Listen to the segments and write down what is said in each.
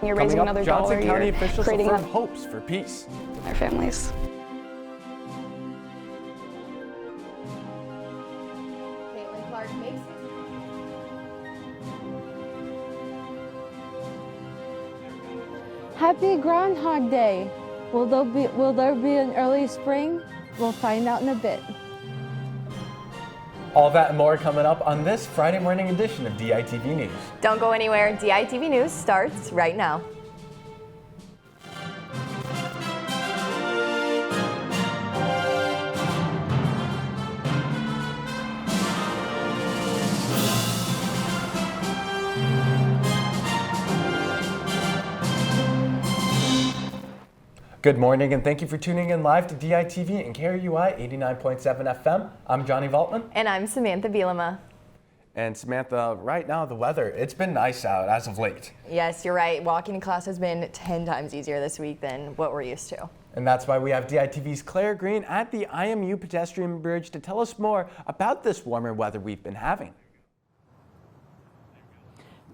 You're raising Coming up, another Johnson dollar. County You're officials creating affirm hopes for peace. our families. Happy Groundhog Day! Will there be an early spring? We'll find out in a bit. All that and more coming up on this Friday morning edition of DITV News. Don't go anywhere. DITV News starts right now. Good morning and thank you for tuning in live to DITV and KRUI 89.7 FM. I'm Johnny Valtman. And I'm Samantha Bielema. And Samantha, right now the weather, it's been nice out as of late. Yes, you're right. Walking in class has been 10 times easier this week than what we're used to. And that's why we have DITV's Claire Green at the IMU pedestrian bridge to tell us more about this warmer weather we've been having.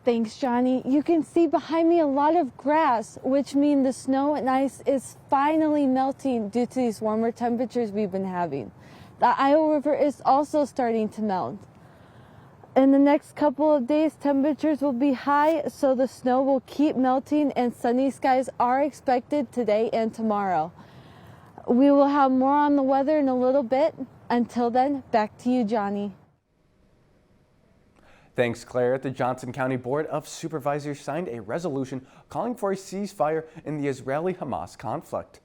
Thanks, Johnny. You can see behind me a lot of grass, which means the snow and ice is finally melting due to these warmer temperatures we've been having. The Iowa River is also starting to melt. In the next couple of days, temperatures will be high, so the snow will keep melting and sunny skies are expected today and tomorrow. We will have more on the weather in a little bit. Until then, back to you, Johnny. Thanks, Claire. The Johnson County Board of Supervisors signed a resolution calling for a ceasefire in the Israeli-Hamas conflict.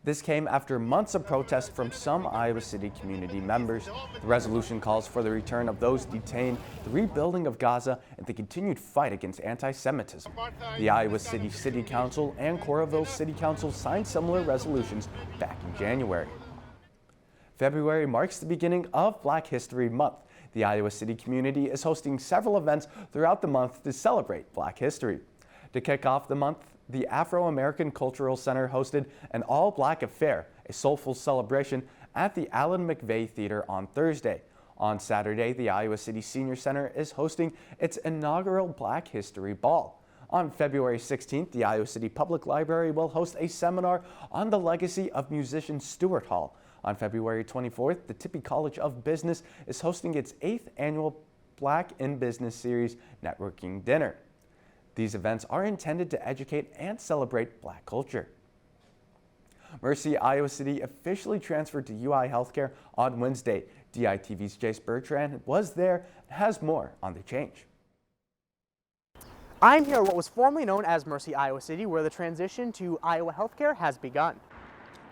This came after months of protest from some Iowa City community members. The resolution calls for the return of those detained, the rebuilding of Gaza, and the continued fight against anti-Semitism. The Iowa City City Council and Coralville City Council signed similar resolutions back in January. February marks the beginning of Black History Month. The Iowa City community is hosting several events throughout the month to celebrate Black history. To kick off the month, the Afro-American Cultural Center hosted an all-Black affair, a soulful celebration at the Alan McVeigh Theater on Thursday. On Saturday, the Iowa City Senior Center is hosting its inaugural Black History Ball. On February 16th, the Iowa City Public Library will host a seminar on the legacy of musician Stuart Hall. On February 24th, the Tippie College of Business is hosting its 8th annual Black in Business Series networking dinner. These events are intended to educate and celebrate Black culture. Mercy Iowa City officially transferred to UI Healthcare on Wednesday. DITV's Jace Bertrand was there and has more on the change. I'm here at what was formerly known as Mercy Iowa City, where the transition to Iowa Healthcare has begun.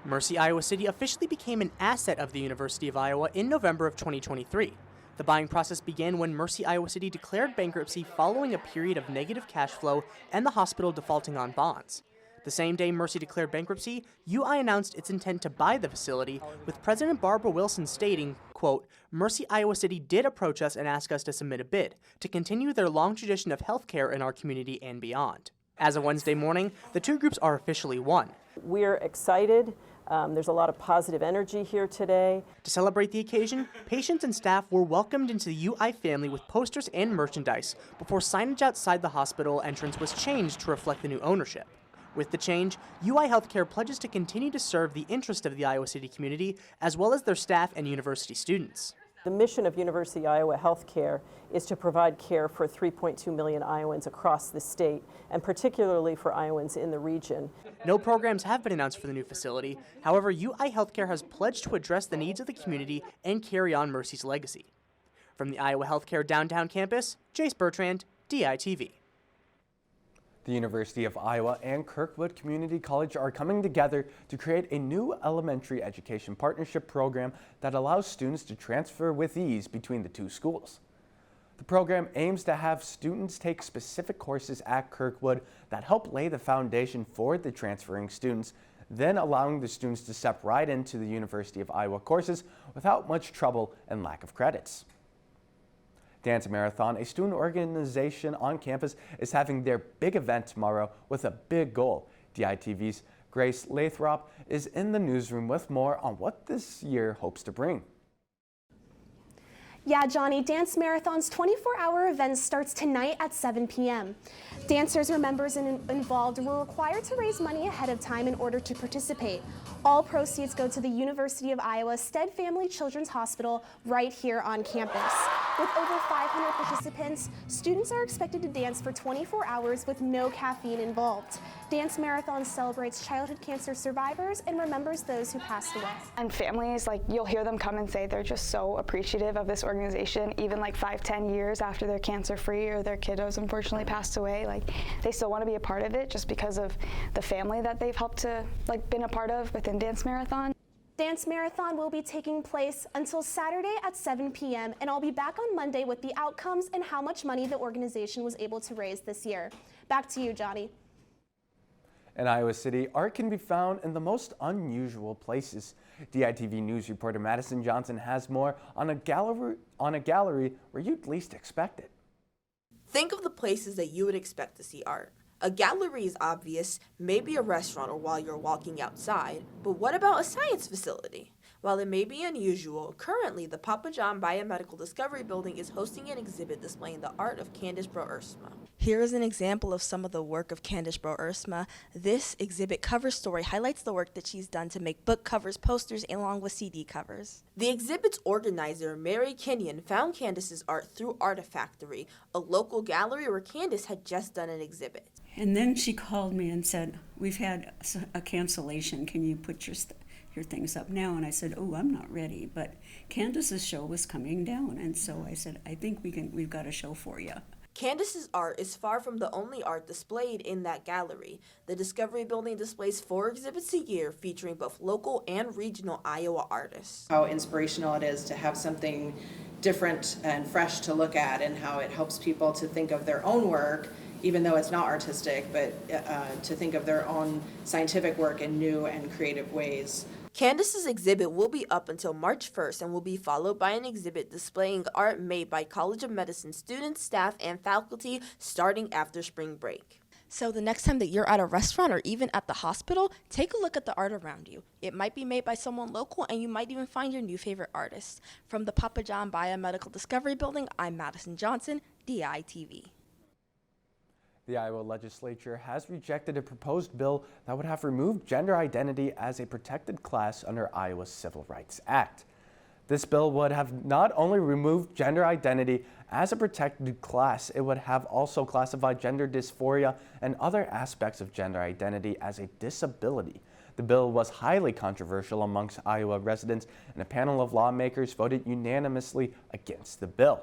Mercy Iowa City officially became an asset of the University of Iowa in November of 2023. The buying process began when Mercy Iowa City declared bankruptcy following a period of negative cash flow and the hospital defaulting on bonds. The same day Mercy declared bankruptcy, UI announced its intent to buy the facility, with President Barbara Wilson stating, quote, "Mercy Iowa City did approach us and ask us to submit a bid to continue their long tradition of healthcare in our community and beyond." As of Wednesday morning, the two groups are officially one. We're excited. There's a lot of positive energy here today. To celebrate the occasion, patients and staff were welcomed into the UI family with posters and merchandise before signage outside the hospital entrance was changed to reflect the new ownership. With the change, UI Healthcare pledges to continue to serve the interest of the Iowa City community as well as their staff and university students. The mission of University of Iowa Healthcare is to provide care for 3.2 million Iowans across the state, and particularly for Iowans in the region. No programs have been announced for the new facility. However, UI Healthcare has pledged to address the needs of the community and carry on Mercy's legacy. From the Iowa Healthcare downtown campus, Jace Bertrand, DITV. The University of Iowa and Kirkwood Community College are coming together to create a new elementary education partnership program that allows students to transfer with ease between the two schools. The program aims to have students take specific courses at Kirkwood that help lay the foundation for the transferring students, then allowing the students to step right into the University of Iowa courses without much trouble and lack of credits. Dance Marathon, a student organization on campus, is having their big event tomorrow with a big goal. DITV's Grace Lathrop is in the newsroom with more on what this year hopes to bring. Yeah, Johnny, Dance Marathon's 24-hour event starts tonight at 7 p.m. Dancers or members involved were required to raise money ahead of time in order to participate. All proceeds go to the University of Iowa Stead Family Children's Hospital right here on campus. With over 500 participants, students are expected to dance for 24 hours with no caffeine involved. Dance Marathon celebrates childhood cancer survivors and remembers those who passed away. And families, like, you'll hear them come and say they're just so appreciative of this organization, even like 5-10 years after they're cancer-free or their kiddos unfortunately passed away. Like, they still want to be a part of it just because of the family that they've helped to, like, been a part of within Dance Marathon. Dance Marathon will be taking place until Saturday at 7 p.m. and I'll be back on Monday with the outcomes and how much money the organization was able to raise this year. Back to you, Johnny. In Iowa City, art can be found in the most unusual places. DITV News reporter Madison Johnson has more on a gallery where you'd least expect it. Think of the places that you would expect to see art. A gallery is obvious, maybe a restaurant or while you're walking outside, but what about a science facility? While it may be unusual, currently the Papa John Biomedical Discovery Building is hosting an exhibit displaying the art of Candace Bro-Ersma. Here is an example of some of the work of Candace Bro-Ersma. This exhibit cover story highlights the work that she's done to make book covers, posters, along with CD covers. The exhibit's organizer, Mary Kenyon, found Candace's art through Artifactory, a local gallery where Candace had just done an exhibit. And then she called me and said, "We've had a cancellation. Can you put your things up now?" And I said, "Oh, I'm not ready." But Candace's show was coming down, and so I said, "I think we've got a show for you." Candace's art is far from the only art displayed in that gallery. The Discovery Building displays 4 exhibits a year featuring both local and regional Iowa artists. How inspirational it is to have something different and fresh to look at, and how it helps people to think of their own work, even though it's not artistic, but to think of their own scientific work in new and creative ways. Candace's exhibit will be up until March 1st and will be followed by an exhibit displaying art made by College of Medicine students, staff, and faculty starting after spring break. So the next time that you're at a restaurant or even at the hospital, take a look at the art around you. It might be made by someone local, and you might even find your new favorite artist. From the Papa John Biomedical Discovery Building, I'm Madison Johnson, DITV. The Iowa legislature has rejected a proposed bill that would have removed gender identity as a protected class under Iowa's Civil Rights Act. This bill would have not only removed gender identity as a protected class, it would have also classified gender dysphoria and other aspects of gender identity as a disability. The bill was highly controversial amongst Iowa residents, and a panel of lawmakers voted unanimously against the bill.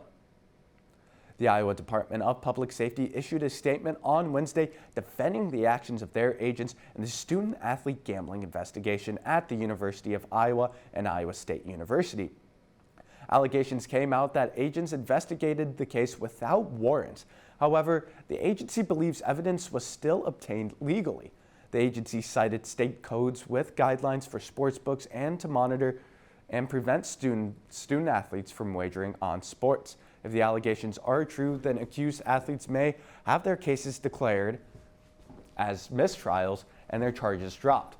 The Iowa Department of Public Safety issued a statement on Wednesday defending the actions of their agents in the student-athlete gambling investigation at the University of Iowa and Iowa State University. Allegations came out that agents investigated the case without warrants. However, the agency believes evidence was still obtained legally. The agency cited state codes with guidelines for sports books and to monitor and prevent student athletes from wagering on sports. If the allegations are true, then accused athletes may have their cases declared as mistrials and their charges dropped.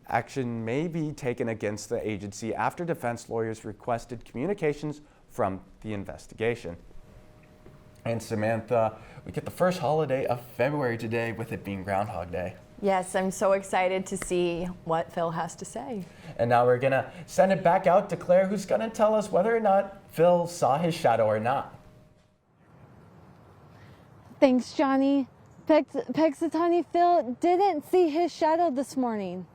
Action may be taken against the agency after defense lawyers requested communications from the investigation. And Samantha, we get the first holiday of February today, with it being Groundhog Day. Yes, I'm so excited to see what Phil has to say. And now we're gonna send it back out to Claire, who's gonna tell us whether or not Phil saw his shadow or not. Thanks, Johnny. Punxsutawney Phil didn't see his shadow this morning.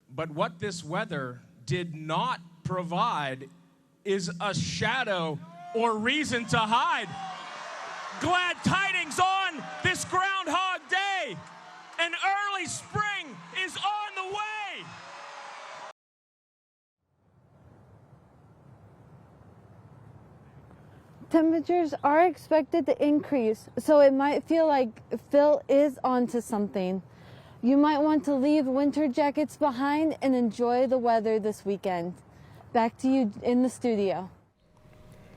But what this weather did not provide is a shadow or reason to hide. Glad tidings on this Groundhog Day. An early spring is on the way. Temperatures are expected to increase, so it might feel like Phil is onto something. You might want to leave winter jackets behind and enjoy the weather this weekend. Back to you in the studio.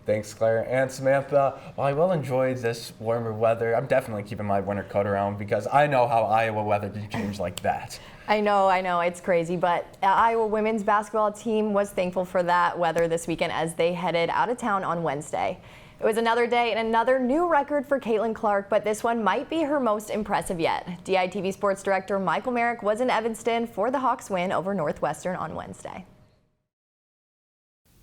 Thanks, Claire. And Samantha, while I will enjoy this warmer weather, I'm definitely keeping my winter coat around because I know how Iowa weather can change like that. I know, it's crazy, but Iowa women's basketball team was thankful for that weather this weekend as they headed out of town on Wednesday. It was another day and another new record for Caitlin Clark, but this one might be her most impressive yet. DITV Sports Director Michael Merrick was in Evanston for the Hawks win over Northwestern on Wednesday.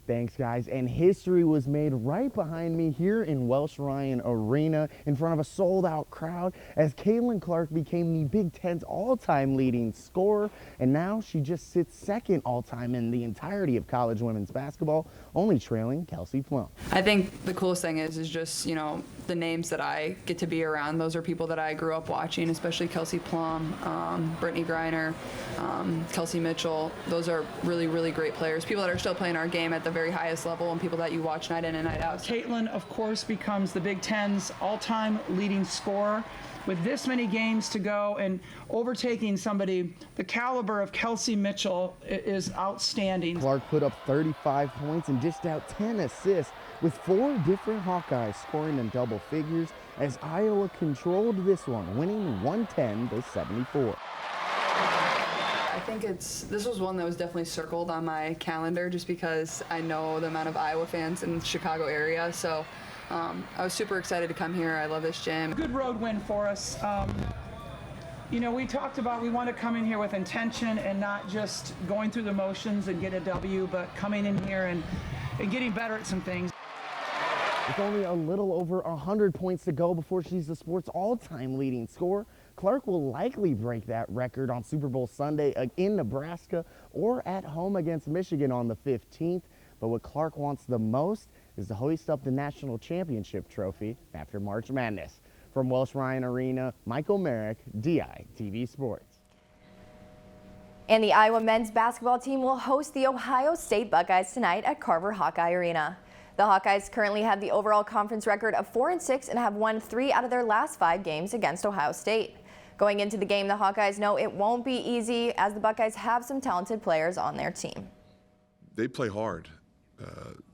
Thanks, guys. And history was made right behind me here in Welsh Ryan Arena in front of a sold-out crowd as Caitlin Clark became the Big Ten's all-time leading scorer, and now she just sits second all-time in the entirety of college women's basketball, only trailing Kelsey Plum. I think the coolest thing is just, you know, the names that I get to be around. Those are people that I grew up watching, especially Kelsey Plum, Brittany Griner, Kelsey Mitchell. Those are really, really great players. People that are still playing our game at the very highest level and people that you watch night in and night out. Caitlin, of course, becomes the Big Ten's all-time leading scorer. With this many games to go and overtaking somebody the caliber of Kelsey Mitchell is outstanding. Clark put up 35 points and dished out 10 assists, with 4 different Hawkeyes scoring in double figures as Iowa controlled this one, winning 110-74. I think this was one that was definitely circled on my calendar just because I know the amount of Iowa fans in the Chicago area. So I was super excited to come here. I love this gym. Good road win for us. You know, we talked about we want to come in here with intention and not just going through the motions and get a W, but coming in here and getting better at some things. With only a little over 100 points to go before she's the sport's all-time leading scorer, Clark will likely break that record on Super Bowl Sunday in Nebraska or at home against Michigan on the 15th. But what Clark wants the most is to hoist up the national championship trophy after March Madness. From Welsh Ryan Arena, Michael Merrick, DITV Sports. And the Iowa men's basketball team will host the Ohio State Buckeyes tonight at Carver Hawkeye Arena. The Hawkeyes currently have the overall conference record of 4-6 and have won 3 out of their last 5 games against Ohio State. Going into the game, the Hawkeyes know it won't be easy as the Buckeyes have some talented players on their team. They play hard.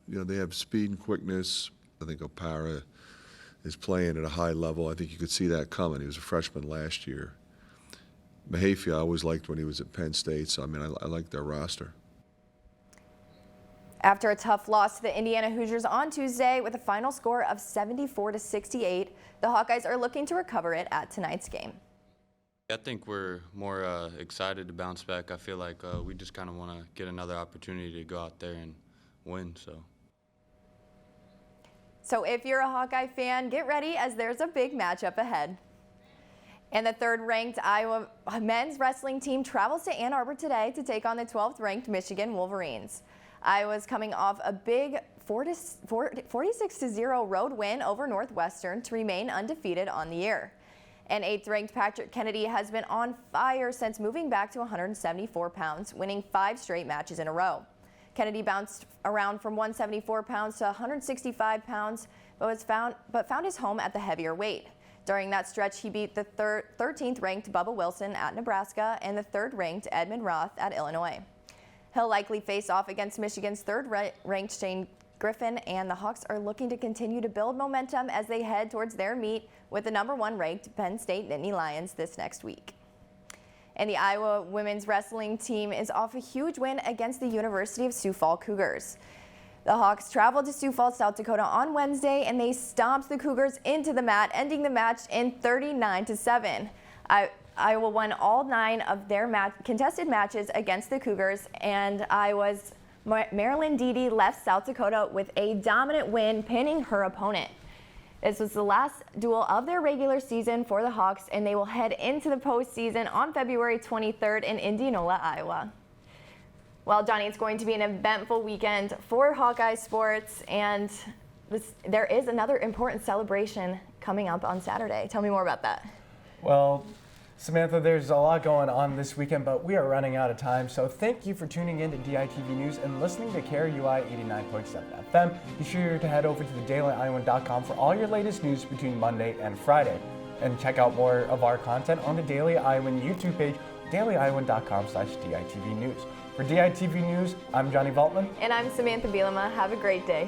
You know, they have speed and quickness. I think Opara is playing at a high level. I think you could see that coming. He was a freshman last year. Mahaffey I always liked when he was at Penn State, so I mean, I like their roster. After a tough loss to the Indiana Hoosiers on Tuesday with a final score of 74-68, the Hawkeyes are looking to recover it at tonight's game. I think we're more excited to bounce back. I feel like we just kind of want to get another opportunity to go out there and win. So if you're a Hawkeye fan, get ready as there's a big matchup ahead. And the 3rd-ranked Iowa men's wrestling team travels to Ann Arbor today to take on the 12th-ranked Michigan Wolverines. Iowa's coming off a big 46-0 road win over Northwestern to remain undefeated on the year. And 8th-ranked Patrick Kennedy has been on fire since moving back to 174 pounds, winning 5 straight matches in a row. Kennedy bounced around from 174 pounds to 165 pounds, but found his home at the heavier weight. During that stretch, he beat the 13th-ranked Bubba Wilson at Nebraska and the 3rd-ranked Edmund Roth at Illinois. He'll likely face off against Michigan's 3rd-ranked Shane Griffin, and the Hawks are looking to continue to build momentum as they head towards their meet with the number 1-ranked Penn State Nittany Lions this next week. And the Iowa women's wrestling team is off a huge win against the University of Sioux Falls Cougars. The Hawks traveled to Sioux Falls, South Dakota on Wednesday, and they stomped the Cougars into the mat, ending the match in 39-7. Iowa won all 9 of their contested matches against the Cougars, and Iowa's Marilyn Deedy left South Dakota with a dominant win, pinning her opponent. This was the last duel of their regular season for the Hawks, and they will head into the postseason on February 23rd in Indianola, Iowa. Well, Johnny, it's going to be an eventful weekend for Hawkeye sports, and there is another important celebration coming up on Saturday. Tell me more about that. Well, Samantha, there's a lot going on this weekend, but we are running out of time. So thank you for tuning in to DITV News and listening to KRUI 89.7 FM. Be sure to head over to thedailyiowan.com for all your latest news between Monday and Friday. And check out more of our content on the Daily Iowan YouTube page, dailyiowan.com/DITV News. For DITV News, I'm Johnny Valtman. And I'm Samantha Bielema. Have a great day.